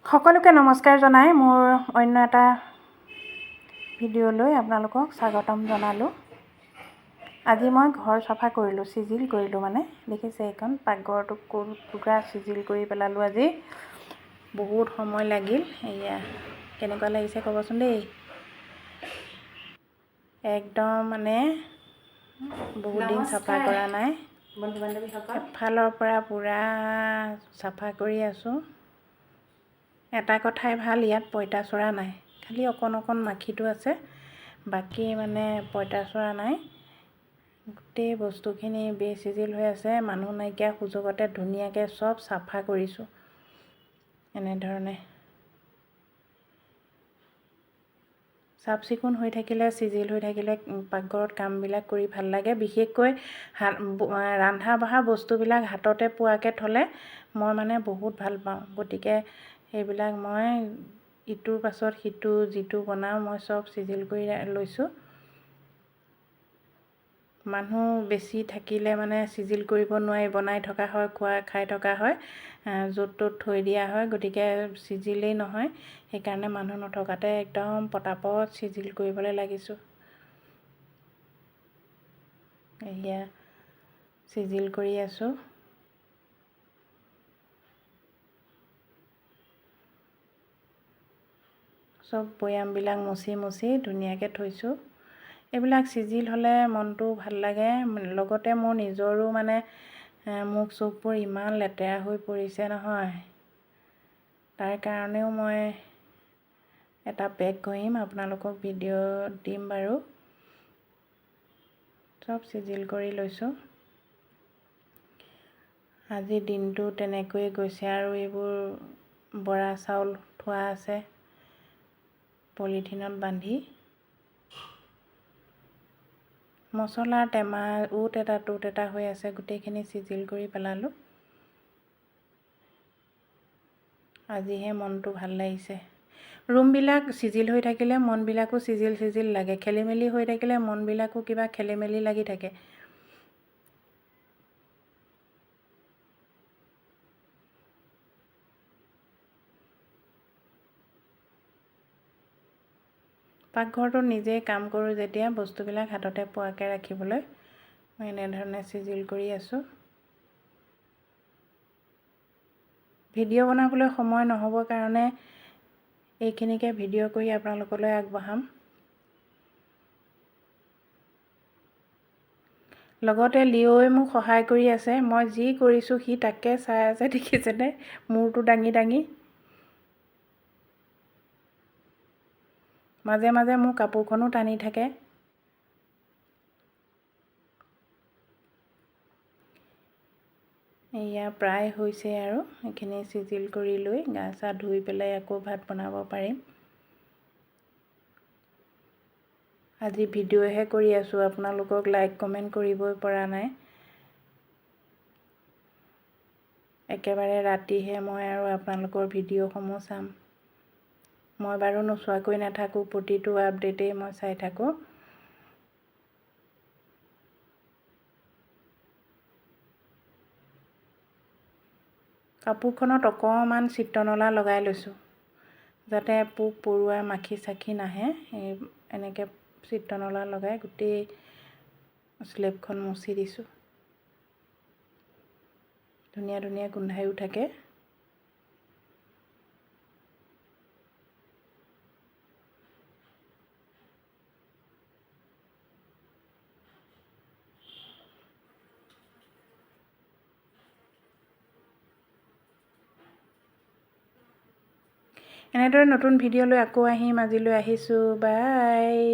সকলোকে নমস্কাৰ জনাই মোৰ অন্য এটা ভিডিঅ'লৈ আপোনালোকক স্বাগতম জনালোঁ। আজি মই ঘৰ চাফা কৰিলোঁ, চিজিল কৰিলোঁ মানে দেখিছে এইখন পাকঘৰটো পুৰা চিজিল কৰি পেলালোঁ আজি। বহুত সময় লাগিল। এয়া কেনেকুৱা লাগিছে ক'বচোন দেই। একদম মানে বহুত দিন চাফা কৰা নাই, এফালৰ পৰা পূৰা চাফা কৰি আছোঁ। এটা কথাই ভাল, ইয়াত পঁইতাচোৰা নাই, খালি অকণ অকণ মাখিটো আছে, বাকী মানে পঁইতাচোৰা নাই। গোটেই বস্তুখিনি বেচিজিল হৈ আছে। মানুহ নাইকিয়া সুযোগতে ধুনীয়াকৈ চব চাফা কৰিছোঁ। এনেধৰণে চাফ চিকুণ হৈ থাকিলে, চিজিল হৈ থাকিলে পাকঘৰত কামবিলাক কৰি ভাল লাগে। বিশেষকৈ ৰন্ধা বঢ়া বস্তুবিলাক হাততে পোৱাকৈ থ'লে মই মানে বহুত ভাল পাওঁ। গতিকে সেইবিলাক মই ইটোৰ পাছত সিটো যিটো বনাওঁ মই চব চিজিল কৰি লৈছোঁ। মানুহ বেছি থাকিলে মানে চিজিল কৰিব নোৱাৰি, বনাই থকা হয়, খাই থকা হয়, য'ত ত'ত থৈ দিয়া হয়, গতিকে চিজিলেই নহয়। সেইকাৰণে মানুহ নথকাতে একদম পটাপট চিজিল কৰিবলৈ লাগিছোঁ। এয়া চিজিল কৰি আছোঁ। চব বৈয়ামবিলাক মুচি মুচি ধুনীয়াকৈ থৈছোঁ। এইবিলাক চিজিল হ'লে মনটো ভাল লাগে। লগতে মোৰ নিজৰো মানে মুখ চুখবোৰ ইমান লেতেৰা হৈ পৰিছে নহয়, তাৰ কাৰণেও মই এটা পেক ঘঁহিম, আপোনালোকক ভিডিঅ' দিম বাৰু। চব চিজিল কৰি লৈছোঁ। আজি দিনটো তেনেকৈয়ে গৈছে আৰু এইবোৰ বৰা চাউল থোৱা আছে পলিথিনত বান্ধি। মছলাৰ টেমা উট এটা টোত এটা হৈ আছে, গোটেইখিনি চিজিল কৰি পেলালোঁ। আজিহে মনটো ভাল লাগিছে। ৰুমবিলাক চিজিল হৈ থাকিলে মনবিলাকো চিজিল চিজিল লাগে, খেলি মেলি হৈ থাকিলে মনবিলাকো কিবা খেলি মেলি লাগি থাকে। পাকঘৰটো নিজেই কাম কৰোঁ যেতিয়া, বস্তুবিলাক হাততে পোৱাকৈ ৰাখিবলৈ মই এনেধৰণে চিজিল কৰি আছোঁ। ভিডিঅ' বনাবলৈ সময় নহ'বৰ কাৰণে এইখিনিকে ভিডিঅ' কৰি আপোনালোকলৈ আগবঢ়াম। লগতে লিঅ'ই মোক সহায় কৰি আছে। মই যি কৰিছোঁ সি তাকে চাই আছে, দেখিছেনে মূৰটো দাঙি দাঙি। মাজে মাজে মোৰ কাপোৰখনো টানি থাকে। এয়া প্ৰায় হৈছে আৰু এইখিনি চিজিল কৰি লৈ গা চা ধুই পেলাই আকৌ ভাত বনাব পাৰিম। আজি ভিডিঅ'হে কৰি আছোঁ, আপোনালোকক লাইক কমেণ্ট কৰিবই পৰা নাই। একেবাৰে ৰাতিহে মই আৰু আপোনালোকৰ ভিডিঅ'সমূহ চাম। মই বাৰু নোচোৱাকৈ নাথাকোঁ, প্ৰতিটো আপডেটেই মই চাই থাকোঁ। কাপোৰখনত অকণমান চিত্ৰনলা লগাই লৈছোঁ, যাতে পোক পৰুৱা মাখি চাখি নাহে। এনেকৈ চিত্ৰনলা লগাই গোটেই স্লেবখন মুচি দিছোঁ। ধুনীয়া ধুনীয়া গোন্ধায়ো থাকে। এনেদৰে নতুন ভিডিঅ' লৈ আকৌ আহিম। আজিলৈ আহিছোঁ, বাই।